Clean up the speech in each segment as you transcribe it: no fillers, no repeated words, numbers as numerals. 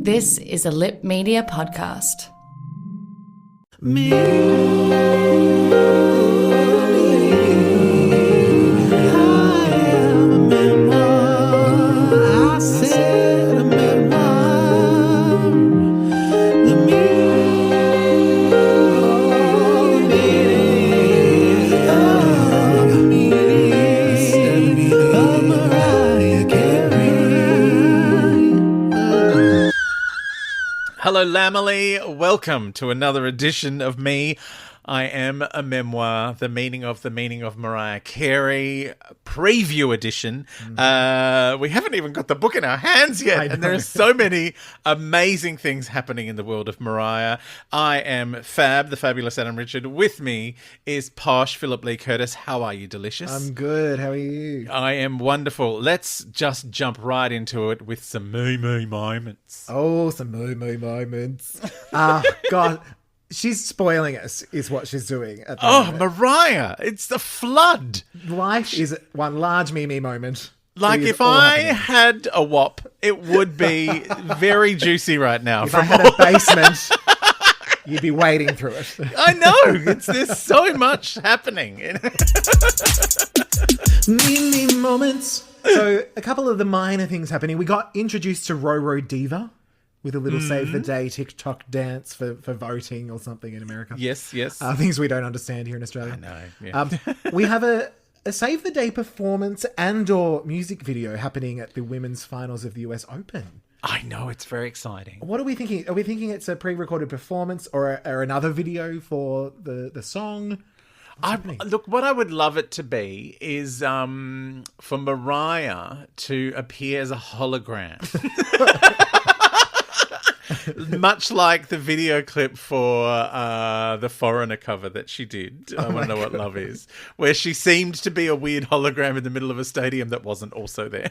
This is a Lip Media podcast. Me. Hello, Lamely. Welcome to another edition of Me. I am a memoir, the meaning of Mariah Carey, preview edition. We haven't even got the book in our hands yet, and there are so many amazing things happening in the world of Mariah. I am Fab, the fabulous Adam Richard. With me is Posh, Phillip Lee Curtis. How are you, delicious? I'm good. How are you? I am wonderful. Let's just jump right into it with some me moments. Oh, some moo moments. God. She's spoiling us, is what she's doing. At the moment. Mariah, it's the flood. Life is one large me moment. Like, if I had a WAP, it would be very juicy right now. If I had a basement, you'd be wading through it. I know. There's so much happening. Me moments. So, a couple of the minor things happening. We got introduced to Roro Diva with a little Save the Day TikTok dance for voting or something in America. Yes. Things we don't understand here in Australia. I know, yeah. We have a Save the Day performance and or music video happening at the women's finals of the US Open. I know, it's very exciting. What are we thinking? Are we thinking it's a pre-recorded performance or another video for the song? Look, what I would love it to be is for Mariah to appear as a hologram. Much like the video clip for the Foreigner cover that she did, I Want to Know What Love Is, where she seemed to be a weird hologram in the middle of a stadium that wasn't also there.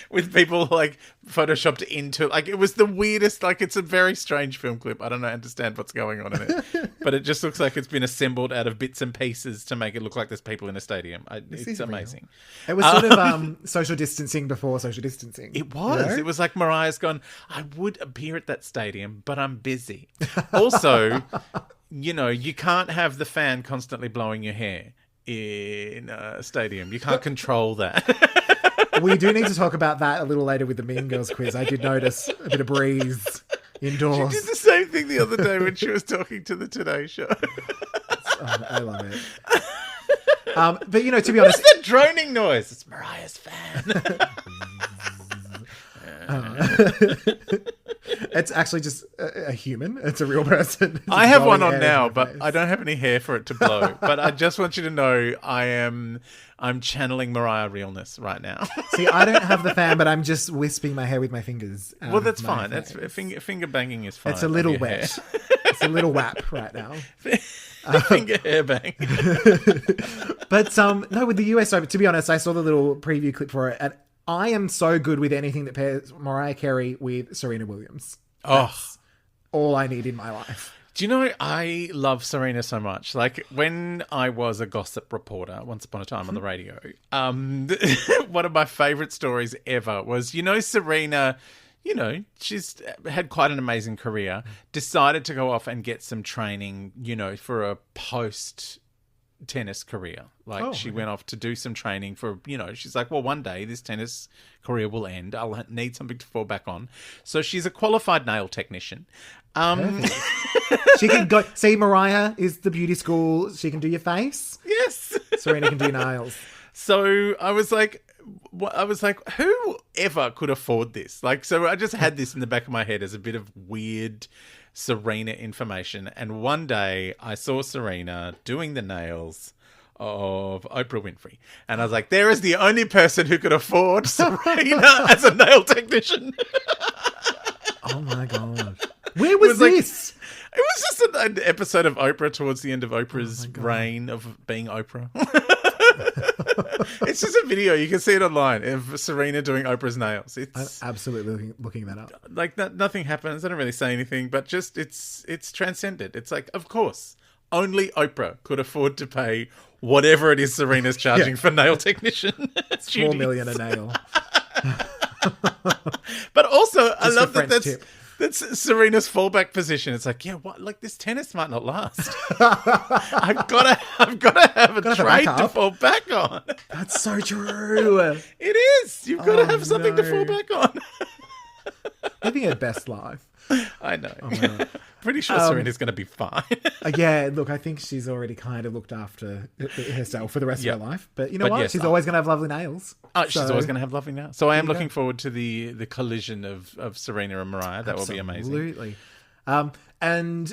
With people like photoshopped into, like, it was the weirdest, like, it's a very strange film clip. I don't understand what's going on in it. But it just looks like it's been assembled out of bits and pieces to make it look like there's people in a stadium. It's amazing. Real. It was sort of social distancing before social distancing. It was. You know? It was like Mariah's gone, I would appear at that stadium, but I'm busy. Also, you can't have the fan constantly blowing your hair in a stadium. You can't control that. We do need to talk about that a little later with the Mean Girls quiz. I did notice a bit of breeze indoors. She did the same thing the other day when she was talking to the Today Show. I love it. But, to be honest... What's that droning noise? It's Mariah's fan. It's actually just a human. It's a real person. I have one on now, but I don't have any hair for it to blow. But I just want you to know I'm channeling Mariah realness right now. See, I don't have the fan, but I'm just wisping my hair with my fingers. Well, that's fine. That's finger banging is fine. It's a little wet. It's a little whap right now. Finger hair bang. But no, with the US Open, to be honest, I saw the little preview clip for it, and I am so good with anything that pairs Mariah Carey with Serena Williams. That's all I need in my life. Do you know, I love Serena so much. Like, when I was a gossip reporter once upon a time on the radio, one of my favourite stories ever was, Serena, she's had quite an amazing career, decided to go off and get some training, for a post-tennis career. She went off to do some training for, she's like, well, one day this tennis career will end. I'll need something to fall back on. So she's a qualified nail technician. She can go... See, Mariah is the beauty school. She can do your face. Yes. Serena can do nails. So I was like, who ever could afford this? So I just had this in the back of my head as a bit of weird Serena information. And one day I saw Serena doing the nails of Oprah Winfrey. And I was like, there is the only person who could afford Serena as a nail technician. Oh my God. Where was this? It was just an episode of Oprah towards the end of Oprah's reign of being Oprah. It's just a video. You can see it online of Serena doing Oprah's nails. I'm absolutely looking that up. Nothing happens. I don't really say anything, but just it's transcended. It's like, of course, only Oprah could afford to pay whatever it is Serena's charging for nail technician. It's $4 million a nail. But also, I love French that tip. that's Serena's fallback position. It's like, yeah, what? Like this tennis might not last. I've got to have a trade to fall back on. That's so true. It is. You've got to have something to fall back on. Living her best life. I know. Oh, Pretty sure Serena's going to be fine. Yeah, look, I think she's already kind of looked after herself for the rest of her life. But you know what? Yes, She's always going to have lovely nails. She's always going to have lovely nails. So I am looking forward to the collision of Serena and Mariah. That will be amazing. Absolutely. And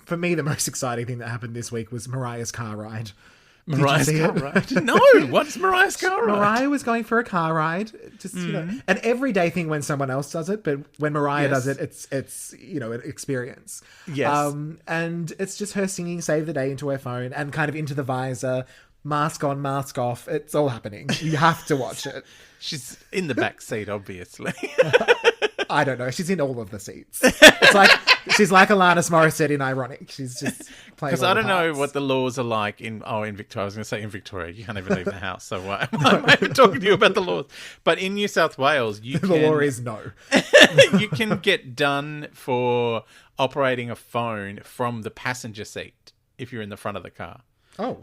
for me, the most exciting thing that happened this week was Mariah's car ride. Mariah's car ride? No, what's Mariah's car ride? Mariah was going for a car ride. Just an everyday thing when someone else does it, but when Mariah does it, it's an experience. Yes. And it's just her singing "Save the Day" into her phone and kind of into the visor, mask on, mask off. It's all happening. You have to watch it. She's in the back seat, obviously. I don't know. She's in all of the seats. It's like she's like Alanis Morissette in Ironic. She's just playing. Because I don't know what the laws are like in Victoria. I was going to say in Victoria, you can't even leave the house. So why am I even talking to you about the laws? But in New South Wales, the law is no. You can get done for operating a phone from the passenger seat if you're in the front of the car. Oh,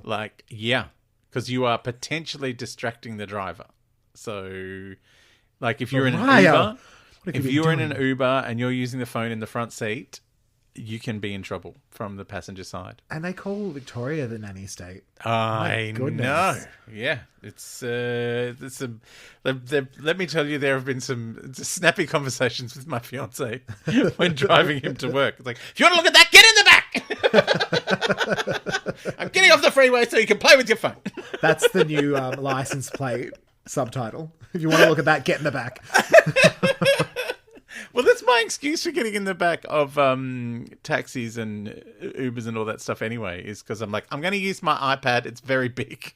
because you are potentially distracting the driver. So, like if you're in an Uber. If you're in an Uber and you're using the phone in the front seat, you can be in trouble from the passenger side. And they call Victoria the nanny state. I know. Yeah, let me tell you, there have been some snappy conversations with my fiance when driving him to work. It's like, if you want to look at that, get in the back. I'm getting off the freeway so you can play with your phone. That's the new license plate subtitle. If you want to look at that, get in the back. Well, that's my excuse for getting in the back of taxis and Ubers and all that stuff anyway, is because I'm like, I'm going to use my iPad. It's very big.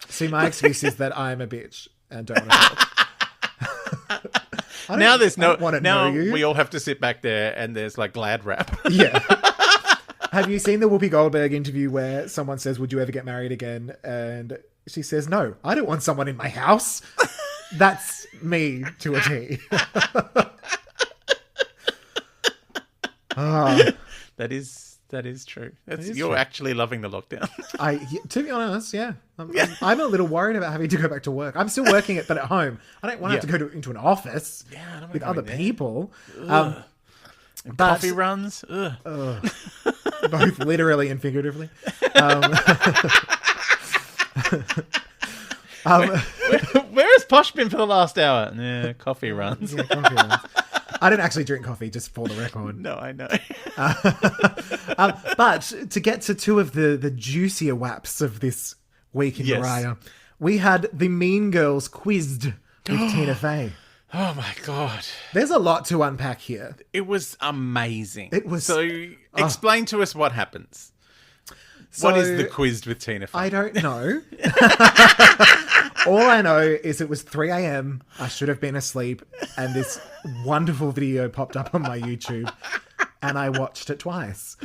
See, my excuse is that I'm a bitch and don't want to help. Now we all have to sit back there and there's like glad rap. Yeah. Have you seen the Whoopi Goldberg interview where someone says, would you ever get married again? And she says, no, I don't want someone in my house. That's me to a T. That is true. You're actually loving the lockdown. To be honest, yeah. I'm a little worried about having to go back to work. I'm still working it, but at home. I don't want to have to go into an office with other people. Coffee runs. Both literally and figuratively. Where has Posh been for the last hour? Yeah, coffee runs. Yeah, coffee runs. I don't actually drink coffee, just for the record. No, I know. But to get to two of the juicier waps of this week in Mariah, we had the Mean Girls quizzed with Tina Fey. Oh my God. There's a lot to unpack here. It was amazing. It was. So explain to us what happens. What is the quizzed with Tina Fey? I don't know. All I know is it was 3 a.m. I should have been asleep, and this wonderful video popped up on my YouTube, and I watched it twice.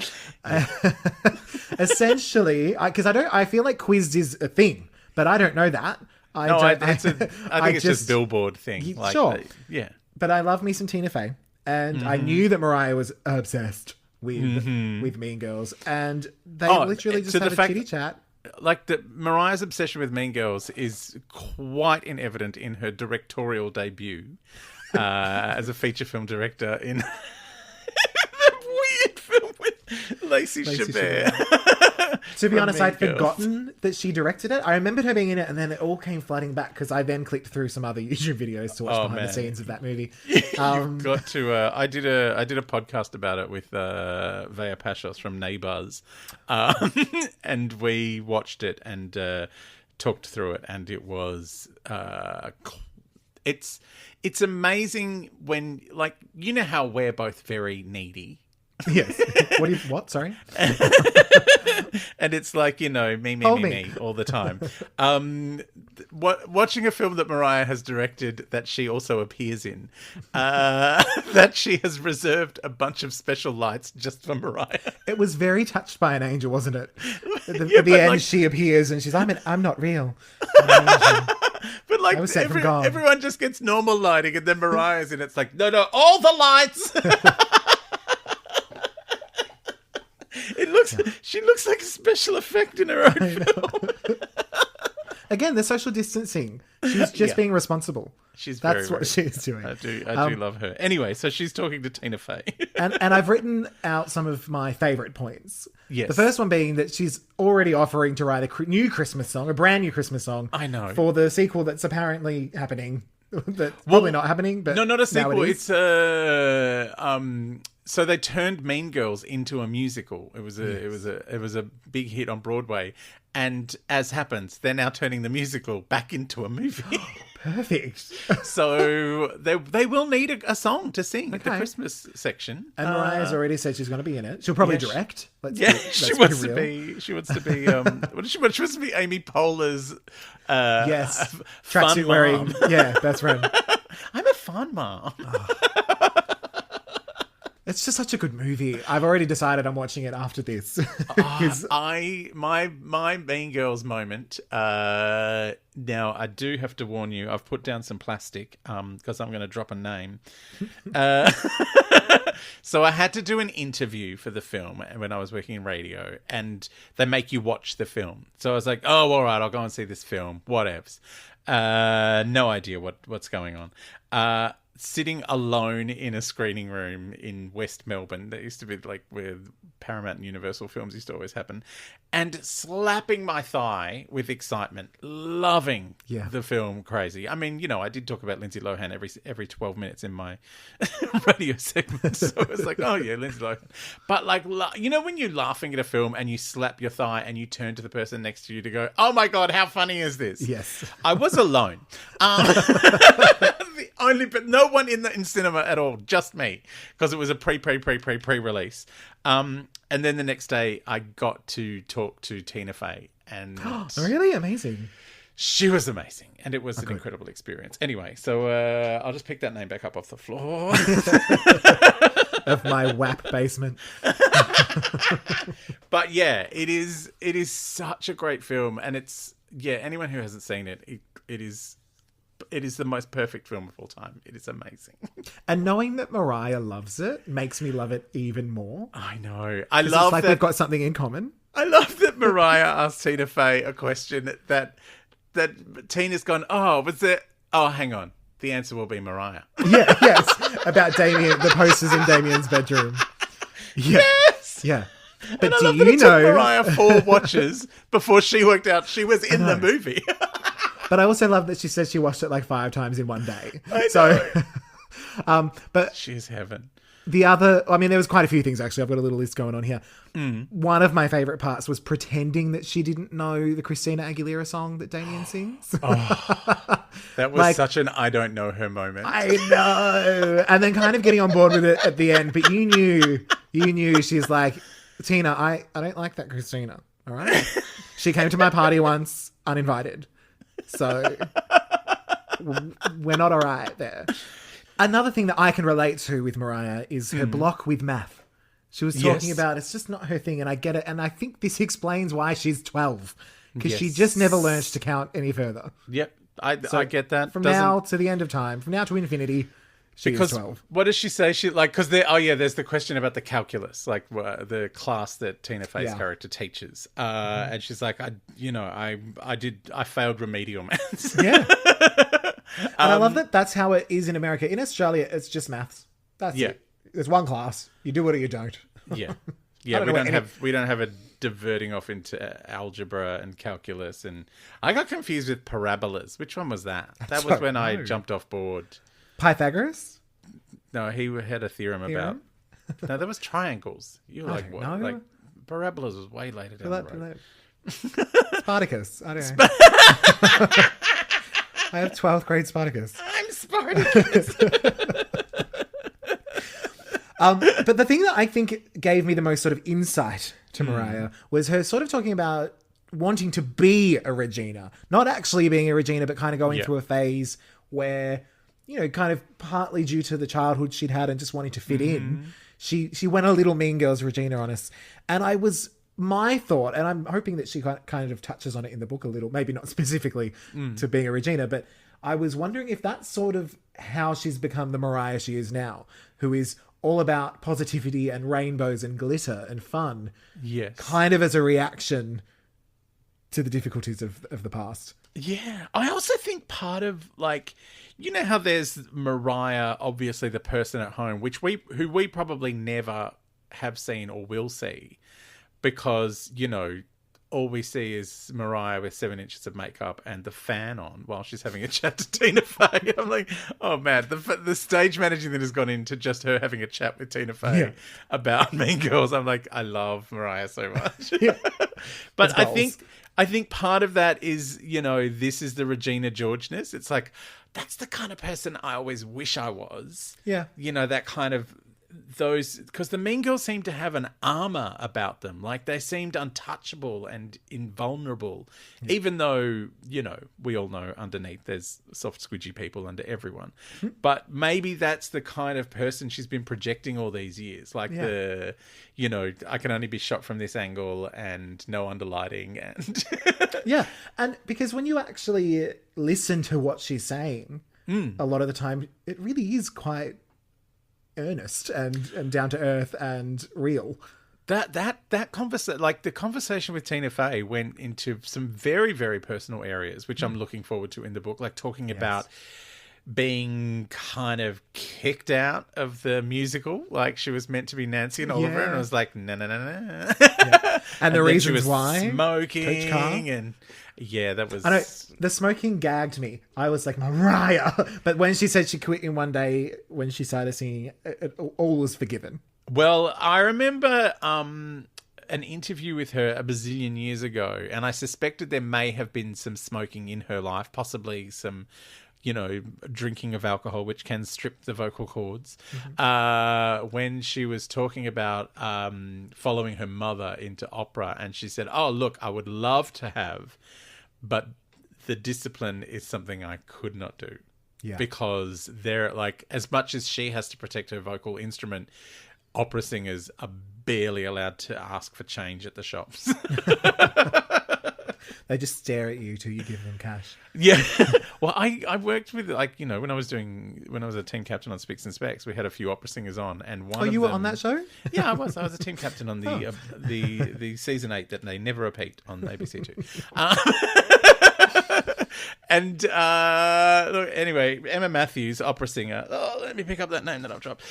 Essentially, because I feel like quizzed is a thing, but I don't know that. I think it's just Billboard thing. Sure. Yeah. But I love me some Tina Fey, and I knew that Mariah was obsessed with Mean Girls, and they literally just had a chitty chat. Like Mariah's obsession with Mean Girls is quite evident in her directorial debut as a feature film director in that weird film with Lacey Chabert. To be honest, I'd forgotten that she directed it. I remembered her being in it, and then it all came flooding back because I then clicked through some other YouTube videos to watch behind the scenes of that movie. You've got to. I did a podcast about it with Vea Pashos from Neighbours, and we watched it and talked through it, and it was it's amazing when, like, you know how we're both very needy. Yes. What? Sorry. And it's like, me all the time. Watching a film that Mariah has directed that she also appears in, that she has reserved a bunch of special lights just for Mariah. It was very Touched by an Angel, wasn't it? At the end, she appears and she's, I'm not real. But like I was set from God. everyone just gets normal lighting, and then Mariah's in. It's like, no, all the lights. She looks like a special effect in her own film. Again, the social distancing. She's just being responsible. That's what she's doing. I do love her. Anyway, so she's talking to Tina Fey. and I've written out some of my favourite points. Yes. The first one being that she's already offering to write a new Christmas song, a brand new Christmas song. I know. For the sequel that's apparently happening. That's probably not happening, but no, not a sequel. It's so they turned Mean Girls into a musical. It was a big hit on Broadway, and as happens, they're now turning the musical back into a movie. Perfect. So they will need a song to sing at the Christmas section. And Mariah's already said she's going to be in it. She'll probably direct. She wants to be. She wants to be. She wants to be Amy Poehler's. Yes, fun tracksuit wearing. mom. Yeah, that's right. I'm a fun mom. It's just such a good movie. I've already decided I'm watching it after this. My Mean Girls moment. Now I do have to warn you. I've put down some plastic because I'm going to drop a name. So I had to do an interview for the film when I was working in radio, and they make you watch the film. So I was like, oh, all right, I'll go and see this film. Whatevs. No idea what's going on. Sitting alone in a screening room in West Melbourne. That used to be like where Paramount and Universal films used to always happen. And slapping my thigh with excitement, loving the film crazy. I mean, I did talk about Lindsay Lohan every 12 minutes in my radio segment. So it was like, oh yeah, Lindsay Lohan. But like, when you're laughing at a film and you slap your thigh and you turn to the person next to you to go, oh my God, how funny is this? Yes. I was alone. But no one in cinema at all, just me, because it was a pre-release. And then the next day, I got to talk to Tina Fey, and really amazing. She was amazing, and it was an incredible experience. Anyway, so I'll just pick that name back up off the floor of my WAP basement. But yeah, it is such a great film, and anyone who hasn't seen it, it is the most perfect film of all time. It is amazing. And knowing that Mariah loves it makes me love it even more. I know. It's like we've got something in common. I love that Mariah asked Tina Fey a question that Tina's gone, hang on. The answer will be Mariah. Yeah, yes. About Damien, the posters in Damien's bedroom. Yeah. Yes! Yeah. But do you know... It took Mariah 4 watches before she worked out she was in the movie. But I also love that she says she watched it like 5 times in one day. I know. But she's heaven. The other, there was quite a few things actually. I've got a little list going on here. One of my favourite parts was pretending that she didn't know the Christina Aguilera song that Damien sings. That was such an I don't know her moment. I know. And then kind of getting on board with it at the end. But you knew she's like, Tina, I don't like that Christina. All right. She came to my party once, uninvited. So we're not all right there. Another thing that I can relate to with Mariah is her block with math. She was talking about it's just not her thing, and I get it. And I think this explains why she's 12, because she just never learned to count any further. Yep, I get that. From now to the end of time, from now to infinity, she is 12. What does she say? She because there's the question about the calculus, like the class that Tina Fey's character teaches, and she's like, I failed remedial maths. Yeah. And I love that that's how it is in America. In Australia, it's just maths. That's it. There's one class. You do it or you don't. Yeah. We don't have a diverting off into algebra and calculus, and I got confused with parabolas. Which one was that? That was when I jumped off board. Pythagoras? No, he had a theorem about. No, there was triangles. You were like, what? No. Like parabolas was way later down the road. Spartacus. I don't know. I have 12th grade Spartacus. I'm Spartacus. But the thing that I think gave me the most sort of insight to Mariah was her sort of talking about wanting to be a Regina. Not actually being a Regina, but kind of going through a phase where, kind of partly due to the childhood she'd had and just wanting to fit in, she went a little Mean Girls Regina on us. And my thought, and I'm hoping that she kind of touches on it in the book a little, maybe not specifically to being a Regina, but I was wondering if that's sort of how she's become the Mariah she is now, who is all about positivity and rainbows and glitter and fun. Yes. Kind of as a reaction to the difficulties of the past. Yeah. I also think part of, like, you know how there's Mariah, obviously the person at home, who we probably never have seen or will see, because, you know, all we see is Mariah with 7 inches of makeup and the fan on while she's having a chat to Tina Fey. I'm like, oh man, the stage managing that has gone into just her having a chat with Tina Fey about Mean Girls. I'm like, I love Mariah so much. Yeah. But I think part of that is, you know, this is the Regina Georgeness. It's like, that's the kind of person I always wish I was. Yeah. You know, that kind of those, because the Mean Girls seem to have an armor about them. Like, they seemed untouchable and invulnerable, even though, you know, we all know underneath there's soft, squidgy people under everyone. But maybe that's the kind of person she's been projecting all these years. Like the, you know, I can only be shot from this angle and no underlighting. And yeah. And because when you actually listen to what she's saying, a lot of the time, it really is quite earnest and down to earth and real. That conversation, like the conversation with Tina Fey, went into some very, very personal areas, which I'm looking forward to in the book, like talking about being kind of kicked out of the musical, like she was meant to be Nancy and Oliver, and I was like, no. And the reasons she was why smoking and that was. I know the smoking gagged me. I was like, Mariah, but when she said she quit in one day when she started singing, all was forgiven. Well, I remember an interview with her a bazillion years ago, and I suspected there may have been some smoking in her life, possibly some, you know, drinking of alcohol, which can strip the vocal cords. When she was talking about following her mother into opera, and she said, oh, look, I would love to have, but the discipline is something I could not do. Yeah. Because they're like, as much as she has to protect her vocal instrument, opera singers are barely allowed to ask for change at the shops. They just stare at you till you give them cash. Yeah. Well, I worked with, like, you know, when I was a team captain on Specs and Specs, we had a few opera singers on, and one of you them, were on that show? Yeah, I was a team captain on the season 8 that they never repeat on ABC 2. And look, anyway, Emma Matthews, opera singer. Oh, let me pick up that name that I've dropped.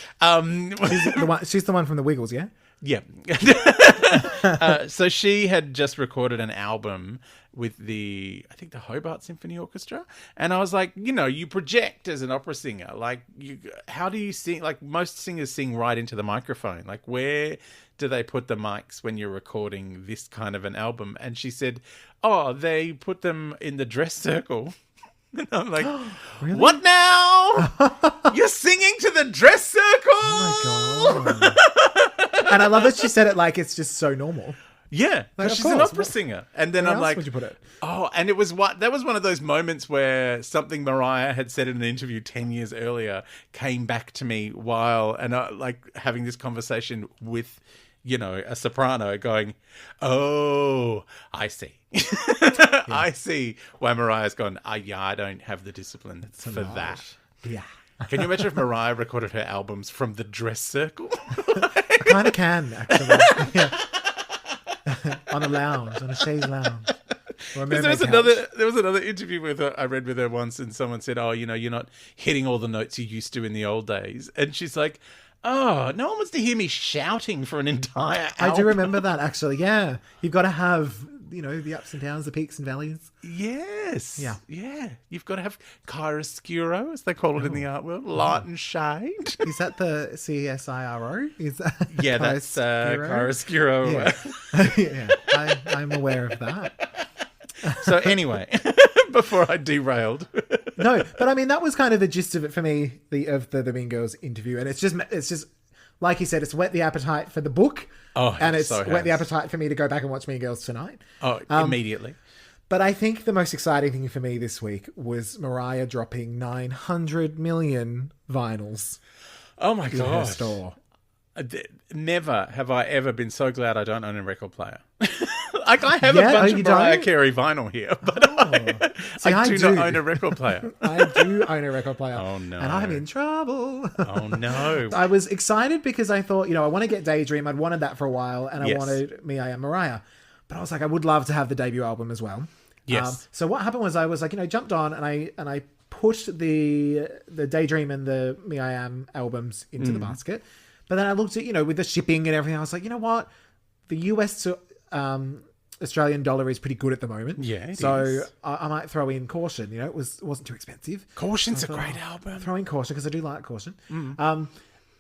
She's the one from the Wiggles, yeah? Yeah. So she had just recorded an album with I think the Hobart Symphony Orchestra. And I was like, you know, you project as an opera singer. Like, how do you sing? Like, most singers sing right into the microphone. Like, where do they put the mics when you're recording this kind of an album? And she said, oh, they put them in the dress circle. And I'm like, really? What now? You're singing to the dress circle? Oh my God. And I love that she said it like it's just so normal. Yeah, like, she's an opera singer. And then I'm like, would you put it? Oh, and that was one of those moments where something Mariah had said in an interview 10 years earlier came back to me and like having this conversation with, you know, a soprano going, oh, I see. I see why Mariah's gone, I don't have the discipline for that. Yeah. Can you imagine if Mariah recorded her albums from the dress circle? I kind of can, actually. Yeah. On a chaise lounge. There was another interview with her I read with her once, and someone said, oh, you know, you're not hitting all the notes you used to in the old days. And she's like, oh, no one wants to hear me shouting for an entire album. I do remember that, actually. Yeah. You've got to have, you know, the ups and downs, the peaks and valleys. Yes. Yeah. Yeah. You've got to have chiaroscuro, as they call it in the art world, light and shade. Is that the CSIRO? Is that that's chiaroscuro. Yeah. I'm aware of that. So anyway, before I derailed. No, but I mean, that was kind of the gist of it for me, the Mean Girls interview. And it's just, like you said, it's whet the appetite for the book. Oh, and it's whet the appetite for me to go back and watch Mean Girls tonight. Oh, immediately. But I think the most exciting thing for me this week was Mariah dropping 900 million vinyls. Oh my God. God. In her store. Never have I ever been so glad I don't own a record player. I have a bunch of Mariah Carey vinyl here, but I do not own a record player. I do own a record player. Oh, no. And I'm in trouble. Oh, no. I was excited because I thought, I want to get Daydream. I'd wanted that for a while, and I wanted Me, I Am Mariah. But I was like, I would love to have the debut album as well. Yes. So what happened was I was like, jumped on and I put the Daydream and the Me, I Am albums into the basket. But then I looked at, with the shipping and everything, I was like, you know what? The US to Australian dollar is pretty good at the moment. Yeah, it so is. I might throw in Caution. It wasn't too expensive. Caution's a great album. Throw in Caution because I do like Caution.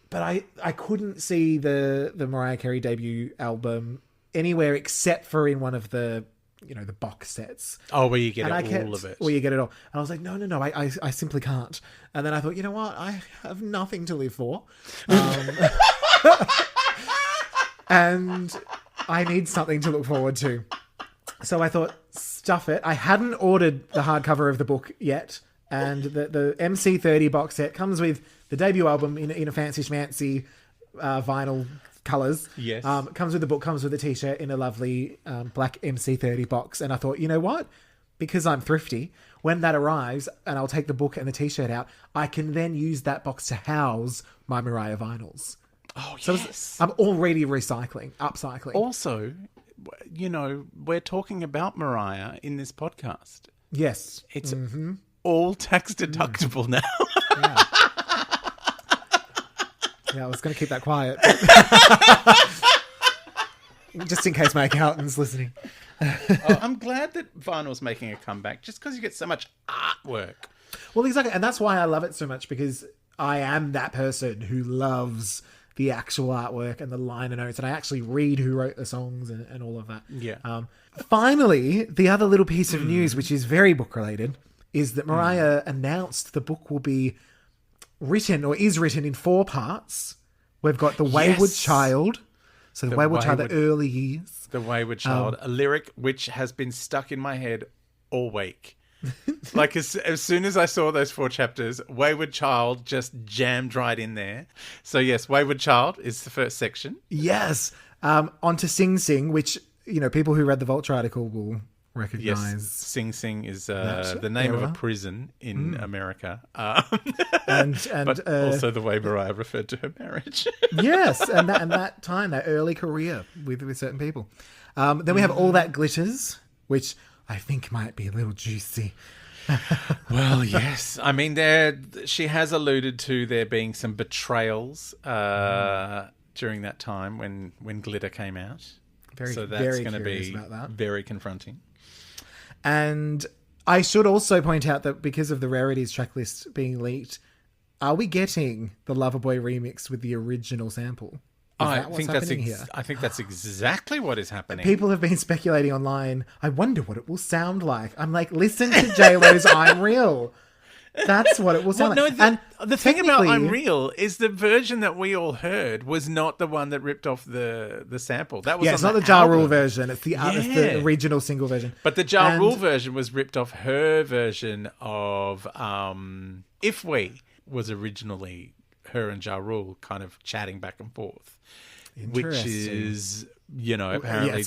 But I couldn't see the Mariah Carey debut album anywhere except for in one of the the box sets. Oh, where you get all of it. Where you get it all. And I was like, no, I simply can't. And then I thought, you know what? I have nothing to live for. And I need something to look forward to. So I thought, stuff it. I hadn't ordered the hardcover of the book yet. And the MC30 box set comes with the debut album in a fancy schmancy vinyl colours. Yes. Comes with the book, comes with a t-shirt in a lovely black MC30 box. And I thought, you know what? Because I'm thrifty, when that arrives and I'll take the book and the t-shirt out, I can then use that box to house my Mariah vinyls. Oh, so yes. I'm already upcycling. Also, we're talking about Mariah in this podcast. Yes. It's all tax deductible now. Yeah, I was going to keep that quiet. Just in case my accountant's listening. I'm glad that vinyl's making a comeback just because you get so much artwork. Well, exactly. And that's why I love it so much, because I am that person who loves the actual artwork and the liner notes, and I actually read who wrote the songs and all of that. Yeah. Finally, the other little piece of news, which is very book related, is that Mariah announced the book will be written, or is written, in 4 parts. We've got The Wayward Child. So the Wayward Child, the early years. The Wayward Child, a lyric which has been stuck in my head all week. Like as soon as I saw those 4 chapters, Wayward Child just jammed right in there. So yes, Wayward Child is the first section. Yes. Onto Sing Sing, which, people who read the Vulture article will recognize. Yes, Sing Sing is the name of a prison in America. But also the way Mariah referred to her marriage. Yes, and that time, that early career with certain people. Then we have All That Glitters, which I think might be a little juicy. Well, yes. I mean, she has alluded to there being some betrayals during that time when Glitter came out. So that's going to be very confronting. And I should also point out that because of the Rarities tracklist being leaked, are we getting the Loverboy remix with the original sample? I think that's exactly what is happening. People have been speculating online. I wonder what it will sound like. I'm like, listen to J-Lo's I'm Real. That's what it will sound like. And the thing about I'm Real is the version that we all heard was not the one that ripped off the sample. That was it's not the Ja Rule version. It's it's the original single version. But the Ja Rule version was ripped off her version of If We was originally her and Ja Rule kind of chatting back and forth, which is, apparently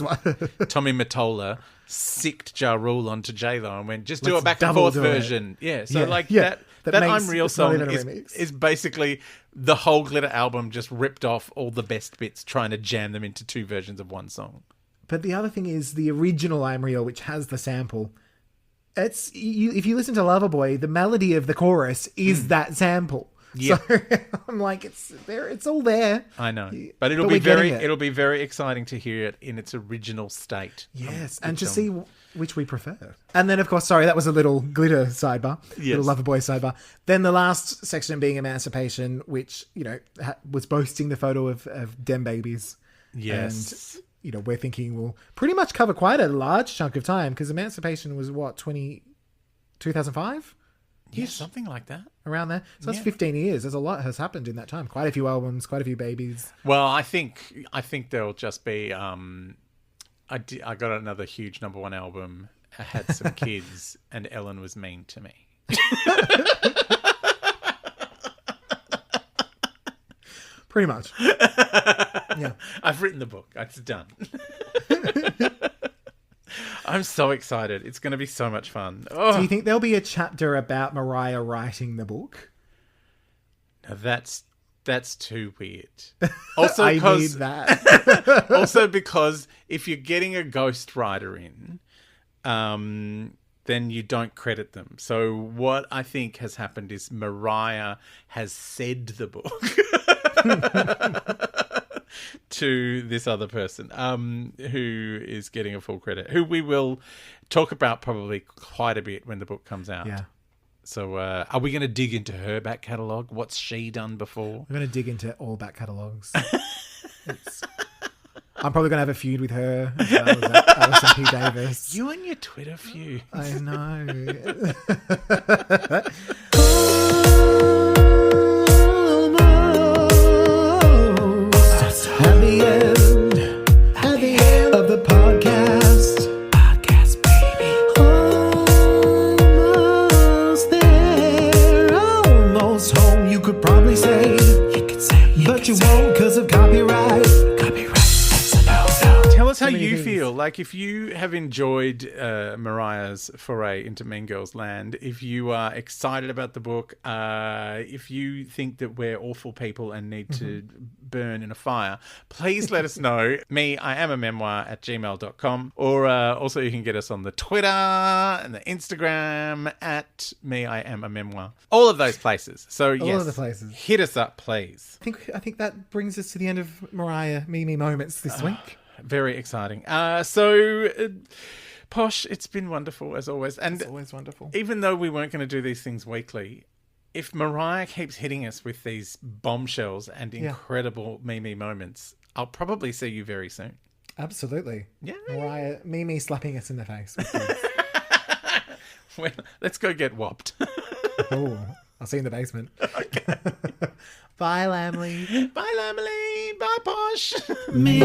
Tommy Mottola sicked Ja Rule onto J-Lo and went, just do a back and forth version. Yeah, so that I'm Real song is basically the whole Glitter album just ripped off all the best bits, trying to jam them into 2 versions of one song. But the other thing is the original I'm Real, which has the sample. If you listen to Loverboy, the melody of the chorus is that sample. Yeah. So I'm like, it's there. It's all there. I know, but it'll be very exciting to hear it in its original state. Yes, and to see which we prefer. And then, of course, that was a little Glitter sidebar, little Loverboy sidebar. Then the last section being Emancipation, which was boasting the photo of dem babies. Yes, and we're thinking we'll pretty much cover quite a large chunk of time, because Emancipation was 2005. Yeah, something like that. Around there. So that's 15 years. There's a lot has happened in that time. Quite a few albums, quite a few babies. Well, I think there'll just be... I got another huge #1 album. I had some kids, and Ellen was mean to me. Pretty much. Yeah. I've written the book. It's done. I'm so excited. It's going to be so much fun. Do Oh, you think there'll be a chapter about Mariah writing the book? now that's too weird. Also, I need because that. also because if you're getting a ghostwriter in, then you don't credit them. So what I think has happened is Mariah has said the book to this other person, who is getting a full credit, who we will talk about probably quite a bit when the book comes out. Yeah. So are we going to dig into her back catalogue? What's she done before? I'm going to dig into all back catalogues. I'm probably going to have a feud with her as well as that Alison P. Davis. You and your Twitter feud. I know. At the end of the podcast. Podcast, baby. Almost there, almost home. You could probably say, but you won't because of copyright. Tell us how many you things. feel. Like, if you have enjoyed Mariah's foray into Mean Girls Land, if you are excited about the book, if you think that we're awful people and need to burn in a fire, please let us know. I am a memoir at gmail.com. Or also you can get us on the Twitter and the Instagram at I am a memoir. All of those places. So yes, All of the places. hit us up, please. I think that brings us to the end of Mariah Mimi Moments this week. Very exciting. Posh, it's been wonderful as always. And It's always wonderful. even though we weren't going to do these things weekly, if Mariah keeps hitting us with these bombshells and incredible Mimi moments, I'll probably see you very soon. Absolutely. Yeah. Mariah Mimi slapping us in the face. Well, let's go get whopped. Oh, I'll see you in the basement. Okay. Bye, Lamley. Bye, Lamely. Bye, Posh. Me.